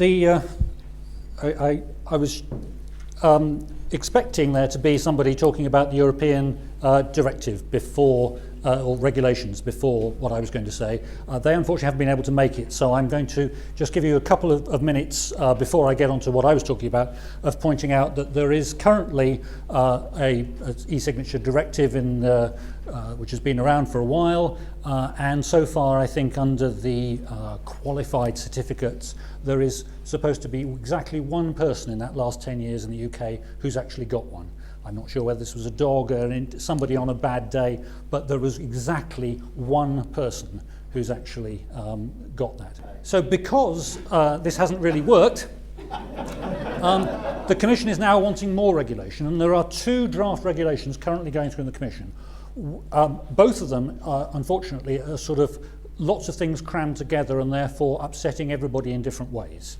I was expecting there to be somebody talking about the European directive before, or regulations before what I was going to say. They unfortunately haven't been able to make it, so I'm going to just give you a couple of minutes before I get on to what I was talking about, of pointing out that there is currently a e-signature directive in which has been around for a while, and so far I think under the qualified certificates there is supposed to be exactly one person in that last 10 years in the UK who's actually got one. I'm not sure whether this was a dog or somebody on a bad day, but there was exactly one person who's actually got that. So because this hasn't really worked, the Commission is now wanting more regulation, and there are two draft regulations currently going through in the Commission. Both of them, unfortunately, are sort of lots of things crammed together and therefore upsetting everybody in different ways.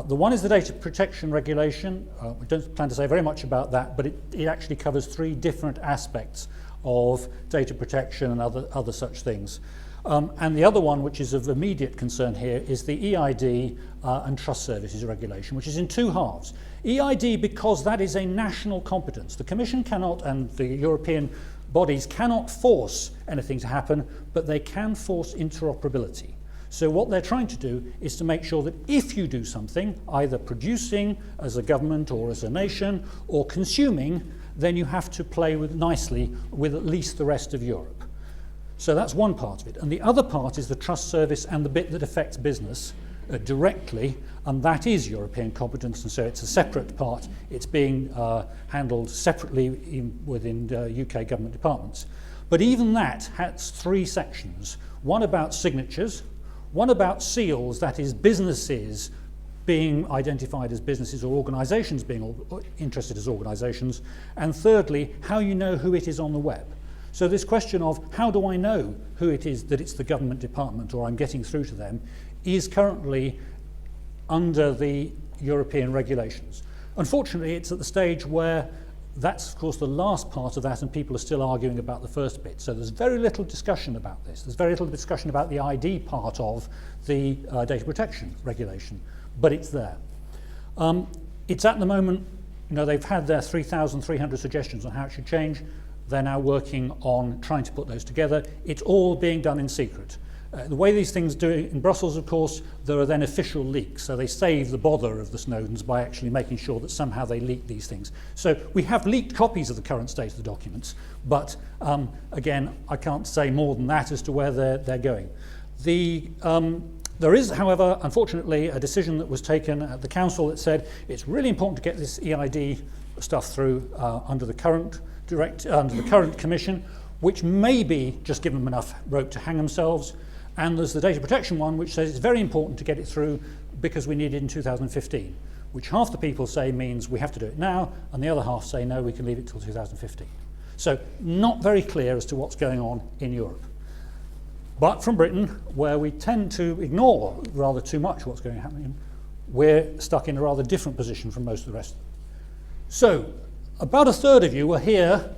The one is the data protection regulation. We don't plan to say very much about that, but it actually covers three different aspects of data protection and other such things. And the other one, which is of immediate concern here, is the EID and Trust Services regulation, which is in two halves. EID, because that is a national competence. The Commission cannot, and the European bodies cannot force anything to happen, but they can force interoperability. So what they're trying to do is to make sure that if you do something, either producing as a government or as a nation, or consuming, then you have to play nicely with at least the rest of Europe. So that's one part of it. And the other part is the trust service and the bit that affects business directly, and that is European competence, and so it's a separate part. It's being handled separately within UK government departments. But even that has three sections. One about signatures, one about seals, that is businesses being identified as businesses or organisations being interested as organisations, and thirdly, how you know who it is on the web. So this question of how do I know who it is that it's the government department or I'm getting through to them is currently under the European regulations. Unfortunately, it's at the stage where that's, of course, the last part of that, and people are still arguing about the first bit. So there's very little discussion about this. There's very little discussion about the ID part of the data protection regulation, but it's there. It's at the moment, you know, they've had their 3,300 suggestions on how it should change. They're now working on trying to put those together. It's all being done in secret. The way these things do it in Brussels, of course, there are then official leaks. So they save the bother of the Snowdens by actually making sure that somehow they leak these things. So we have leaked copies of the current state of the documents, but again, I can't say more than that as to where they're going. There is, however, unfortunately, a decision that was taken at the Council that said it's really important to get this EID stuff through under the current Commission, which maybe just give them enough rope to hang themselves. And there's the data protection one, which says it's very important to get it through because we need it in 2015, which half the people say means we have to do it now, and the other half say no, we can leave it till 2015. So not very clear as to what's going on in Europe. But from Britain, where we tend to ignore rather too much what's going to happen, we're stuck in a rather different position from most of the rest of them. So about a third of you were here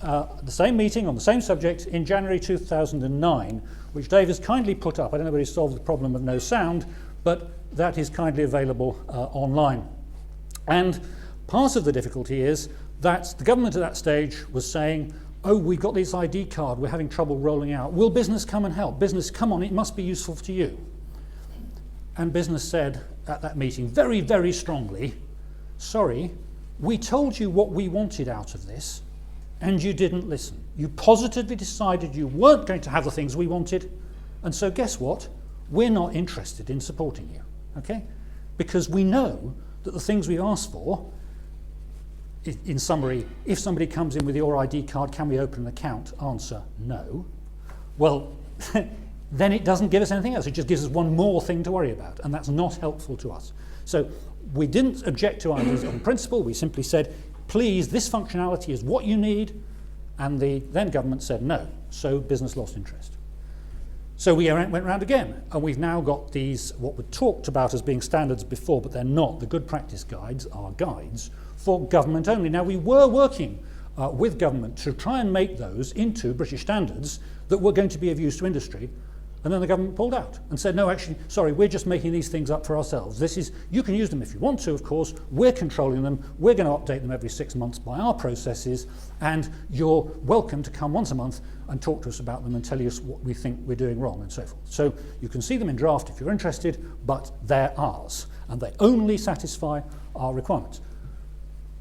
at the same meeting on the same subject in January 2009, which Dave has kindly put up. I don't know whether he's solved the problem of no sound, but that is kindly available online. And part of the difficulty is that the government at that stage was saying, oh, we've got this ID card, we're having trouble rolling out. Will business come and help? Business, come on, it must be useful to you. And business said at that meeting very, very strongly, sorry, we told you what we wanted out of this, and you didn't listen. You positively decided you weren't going to have the things we wanted, and so guess what? We're not interested in supporting you, okay? Because we know that the things we asked for, in summary, if somebody comes in with your ID card, can we open an account? Answer, no. Well, then it doesn't give us anything else. It just gives us one more thing to worry about, and that's not helpful to us. So we didn't object to IDs on principle. We simply said, please, this functionality is what you need, and the then government said no, so business lost interest. So we went round again, and we've now got these, what were talked about as being standards before, but they're not. The good practice guides are guides for government only. Now, we were working with government to try and make those into British standards that were going to be of use to industry, And then the government pulled out and said, no, actually, sorry, we're just making these things up for ourselves. You can use them if you want to, of course. We're controlling them. We're going to update them every 6 months by our processes. And you're welcome to come once a month and talk to us about them and tell us what we think we're doing wrong and so forth. So you can see them in draft if you're interested, but they're ours. And they only satisfy our requirements.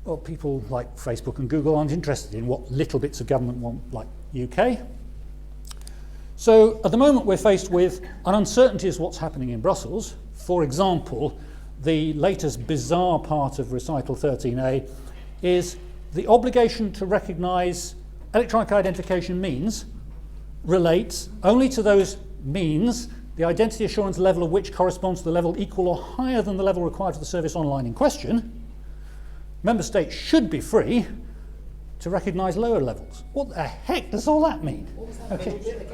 Well, people like Facebook and Google aren't interested in what little bits of government want, like UK. So at the moment we're faced with an uncertainty as to what's happening in Brussels. For example, the latest bizarre part of recital 13A is the obligation to recognise electronic identification means relates only to those means the identity assurance level of which corresponds to the level equal or higher than the level required for the service online in question. Member states should be free to recognise lower levels. What the heck does all that mean? Okay.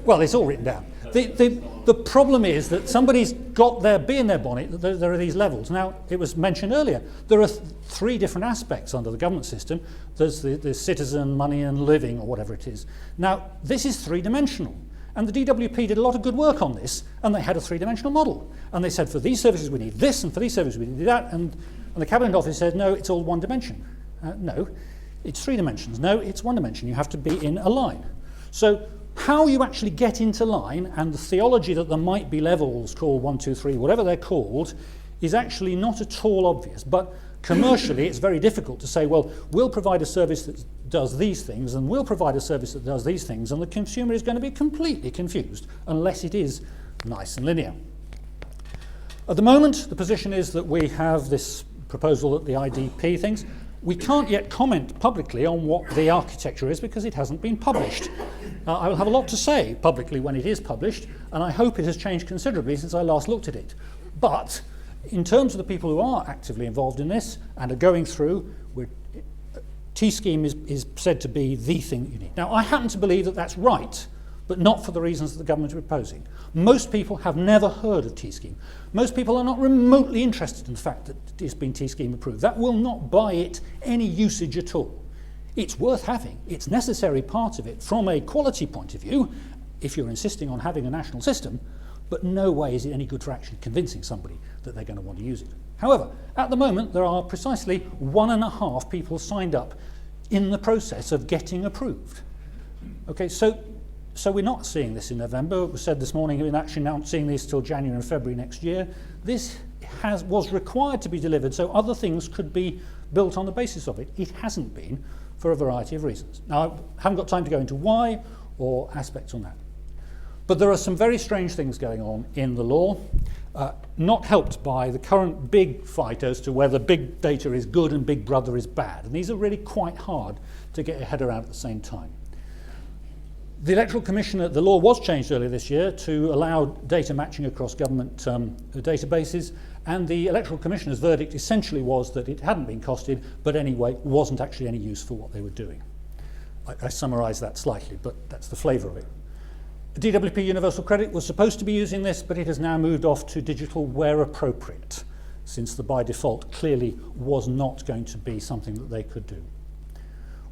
Well, it's all written down. The problem is that somebody's got their bee in their bonnet that there are these levels. Now, it was mentioned earlier, there are three different aspects under the government system. There's the citizen, money and living, or whatever it is. Now, this is three-dimensional. And the DWP did a lot of good work on this, and they had a three-dimensional model. And they said, for these services we need this, and for these services we need that. And the Cabinet Office said, no, it's all one dimension. No, it's 3 dimensions. No, it's 1 dimension. You have to be in a line. So how you actually get into line, and the theology that there might be levels called 1, 2, 3, whatever they're called, is actually not at all obvious. But commercially, it's very difficult to say, well, we'll provide a service that does these things, and we'll provide a service that does these things, and the consumer is going to be completely confused unless it is nice and linear. At the moment, the position is that we have this proposal that the IDP things. We can't yet comment publicly on what the architecture is because it hasn't been published. I will have a lot to say publicly when it is published, and I hope it has changed considerably since I last looked at it. But in terms of the people who are actively involved in this and are going through, T-scheme is said to be the thing that you need. Now, I happen to believe that that's right, but not for the reasons that the government is proposing. Most people have never heard of T-scheme. Most people are not remotely interested in the fact that it's been T-scheme approved. That will not buy it any usage at all. It's worth having. It's a necessary part of it from a quality point of view, if you're insisting on having a national system, but no way is it any good for actually convincing somebody that they're going to want to use it. However, at the moment, there are precisely 1.5 people signed up in the process of getting approved. Okay, so we're not seeing this in November. It was said this morning we're actually not seeing this till January and February next year. This was required to be delivered so other things could be built on the basis of it. It hasn't been for a variety of reasons. Now, I haven't got time to go into why or aspects on that. But there are some very strange things going on in the law, not helped by the current big fight as to whether big data is good and Big Brother is bad. And these are really quite hard to get your head around at the same time. The Electoral Commission, the law was changed earlier this year to allow data matching across government databases, and the Electoral Commissioner's verdict essentially was that it hadn't been costed, but anyway wasn't actually any use for what they were doing. I summarised that slightly, but that's the flavour of it. DWP Universal Credit was supposed to be using this, but it has now moved off to digital where appropriate, since the by default clearly was not going to be something that they could do.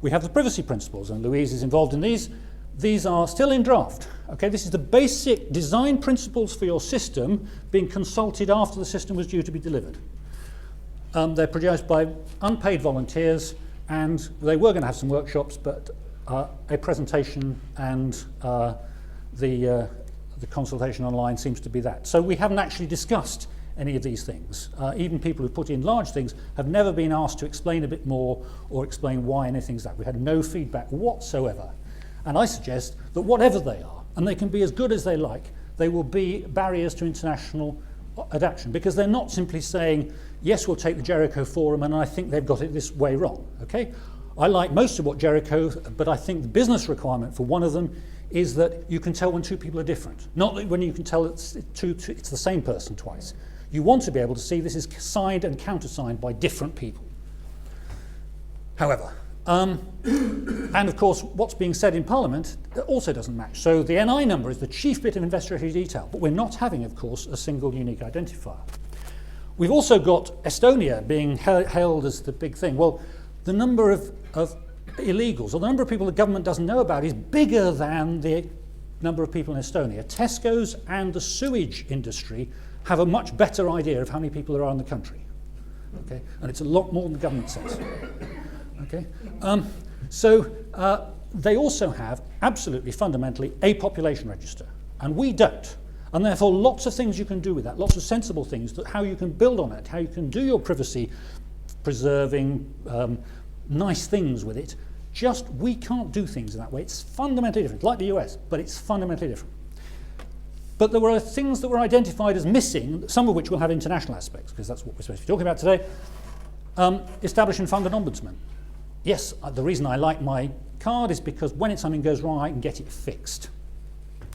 We have the privacy principles, and Louise is involved in these. These are still in draft. Okay, this is the basic design principles for your system being consulted after the system was due to be delivered. They're produced by unpaid volunteers, and they were going to have some workshops, but a presentation and the consultation online seems to be that. So we haven't actually discussed any of these things. Even people who put in large things have never been asked to explain a bit more or explain why anything's that. We had no feedback whatsoever. And I suggest that whatever they are, and they can be as good as they like, they will be barriers to international adaptation, because they're not simply saying, yes, we'll take the Jericho Forum and I think they've got it this way wrong. Okay? I like most of what Jericho, but I think the business requirement for one of them is that you can tell when two people are different. Not that when you can tell it's the same person twice. You want to be able to see this is signed and countersigned by different people. However, and of course, what's being said in Parliament also doesn't match. So the NI number is the chief bit of investigatory detail, but we're not having, of course, a single unique identifier. We've also got Estonia being hailed as the big thing. Well, the number of illegals, or the number of people the government doesn't know about, is bigger than the number of people in Estonia. Tesco's and the sewage industry have a much better idea of how many people there are in the country. Okay? And it's a lot more than the government says. Okay? They also have, absolutely fundamentally, a population register. And we don't. And therefore, lots of things you can do with that, lots of sensible things, that how you can build on it, how you can do your privacy preserving nice things with it. Just, we can't do things in that way. It's fundamentally different, like the US, but it's fundamentally different. But there were things that were identified as missing, some of which will have international aspects, because that's what we're supposed to be talking about today. Establish and fund an ombudsman. Yes, the reason I like my card is because when something goes wrong, I can get it fixed.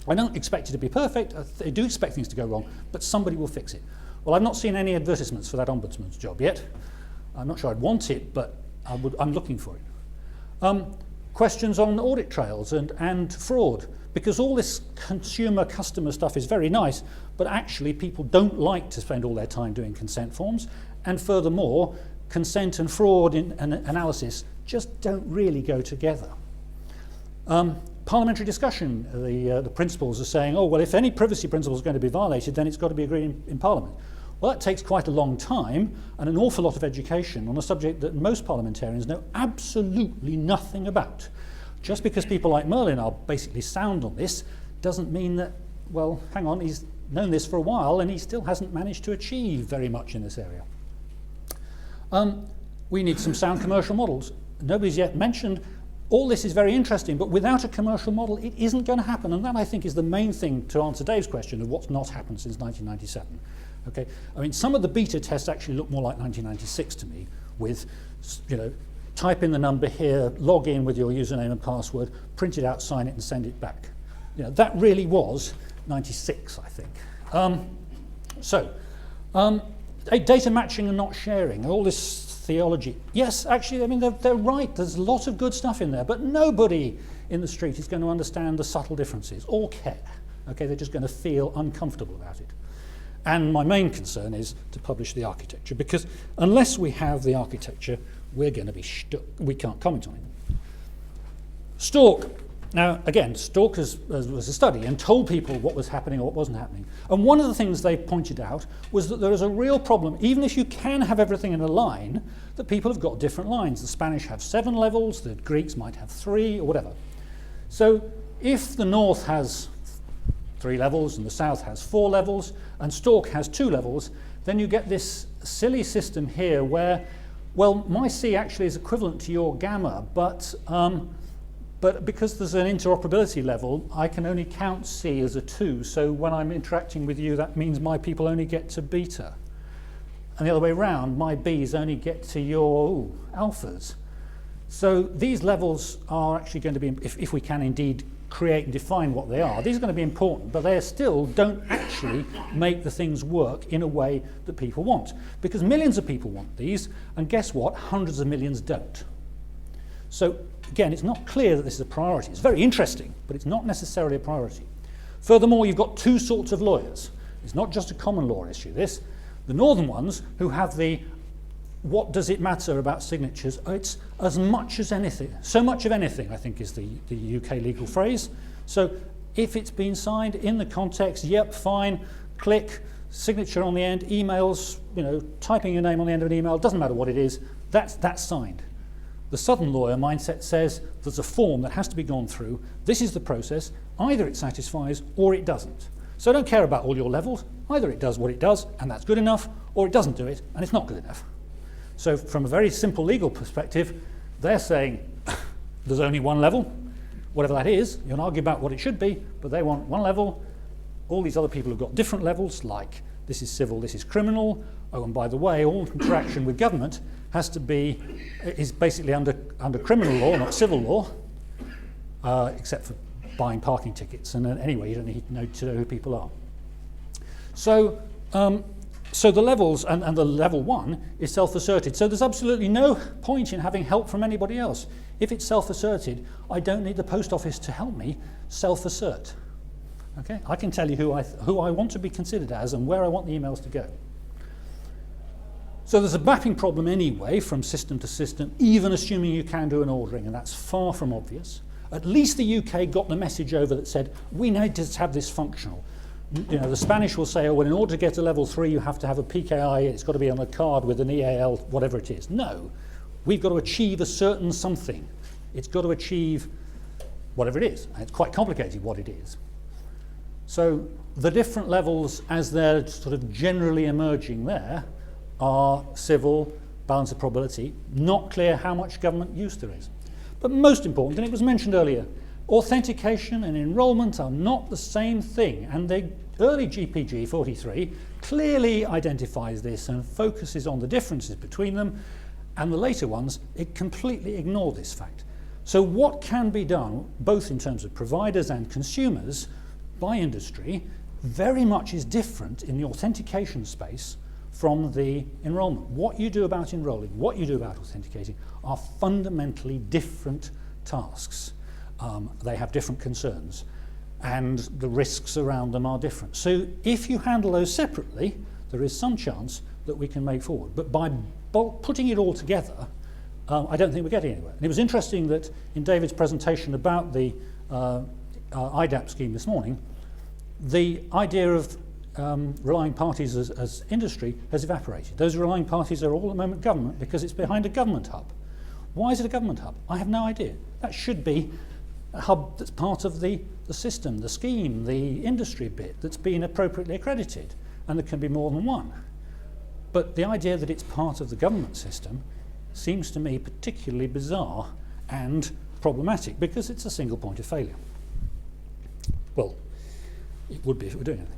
I don't expect it to be perfect. I do expect things to go wrong, but somebody will fix it. Well, I've not seen any advertisements for that ombudsman's job yet. I'm not sure I'd want it, but I'm looking for it. Questions on audit trails and fraud, because all this customer stuff is very nice, but actually people don't like to spend all their time doing consent forms, and furthermore, consent and fraud in analysis just don't really go together. Parliamentary discussion, the principals are saying, oh, well, if any privacy principle is going to be violated, then it's got to be agreed in Parliament. Well, that takes quite a long time and an awful lot of education on a subject that most parliamentarians know absolutely nothing about. Just because people like Merlin are basically sound on this doesn't mean that, well, hang on, he's known this for a while and he still hasn't managed to achieve very much in this area. We need some sound commercial models. Nobody's yet mentioned all this is very interesting, but without a commercial model, it isn't going to happen. And that, I think, is the main thing to answer Dave's question of what's not happened since 1997. Okay? I mean, some of the beta tests actually look more like 1996 to me, with, type in the number here, log in with your username and password, print it out, sign it, and send it back. That really was 96, I think. Data matching and not sharing, all this theology. Yes, actually, I mean, they're right. There's a lot of good stuff in there, but nobody in the street is going to understand the subtle differences or care. Okay, they're just going to feel uncomfortable about it. And my main concern is to publish the architecture, because unless we have the architecture, we're going to be stuck. We can't comment on it. Stalk. Now, again, Stalk was a study and told people what was happening or what wasn't happening. And one of the things they pointed out was that there is a real problem, even if you can have everything in a line, that people have got different lines. The Spanish have 7 levels, the Greeks might have 3, or whatever. So if the North has 3 levels and the South has 4 levels, and Stalk has 2 levels, then you get this silly system here where, well, my C actually is equivalent to your gamma, but because there's an interoperability level, I can only count C as a 2. So when I'm interacting with you, that means my people only get to beta. And the other way around, my Bs only get to your alphas. So these levels are actually going to be, if we can indeed create and define what they are, these are going to be important, but they still don't actually make the things work in a way that people want. Because millions of people want these, and guess what? Hundreds of millions don't. So again, it's not clear that this is a priority. It's very interesting, but it's not necessarily a priority. Furthermore, you've got 2 sorts of lawyers. It's not just a common law issue, this. The northern ones, who have the what does it matter about signatures, it's as much as anything. So much of anything, I think, is the UK legal phrase. So if it's been signed in the context, yep, fine, click, signature on the end, emails, typing your name on the end of an email, doesn't matter what it is, that's signed. The southern lawyer mindset says there's a form that has to be gone through. This is the process. Either it satisfies or it doesn't. So I don't care about all your levels. Either it does what it does, and that's good enough, or it doesn't do it, and it's not good enough. So from a very simple legal perspective, they're saying there's only one level, whatever that is. You can argue about what it should be, but they want one level. All these other people have got different levels, like this is civil, this is criminal. Oh, and by the way, all interaction with government is basically under criminal law, not civil law, except for buying parking tickets. And anyway, you don't need to know who people are. So the levels, and the level 1 is self-asserted. So there's absolutely no point in having help from anybody else. If it's self-asserted, I don't need the post office to help me self-assert. Okay, I can tell you who I want to be considered as and where I want the emails to go. So there's a mapping problem anyway from system to system, even assuming you can do an ordering, and that's far from obvious. At least the UK got the message over that said, we need to have this functional. You know, the Spanish will say, oh, well, in order to get to level 3, you have to have a PKI, it's got to be on a card with an EAL, whatever it is. No, we've got to achieve a certain something. It's got to achieve whatever it is. And it's quite complicated what it is. So the different levels, as they're sort of generally emerging there, are civil, balance of probability, not clear how much government use there is. But most important, and it was mentioned earlier, authentication and enrolment are not the same thing, and the early GPG 43 clearly identifies this and focuses on the differences between them, and the later ones, it completely ignore this fact. So what can be done, both in terms of providers and consumers, by industry, very much is different in the authentication space from the enrolment. What you do about enrolling, what you do about authenticating are fundamentally different tasks. They have different concerns, and the risks around them are different. So if you handle those separately, there is some chance that we can make forward. But by putting it all together, I don't think we're getting anywhere. And it was interesting that in David's presentation about the IDAP scheme this morning, the idea of relying parties as industry has evaporated. Those relying parties are all at the moment government because it's behind a government hub. Why is it a government hub? I have no idea. That should be a hub that's part of the system, the scheme, the industry bit that's been appropriately accredited, and there can be more than one. But the idea that it's part of the government system seems to me particularly bizarre and problematic because it's a single point of failure. Well, it would be if it were doing anything.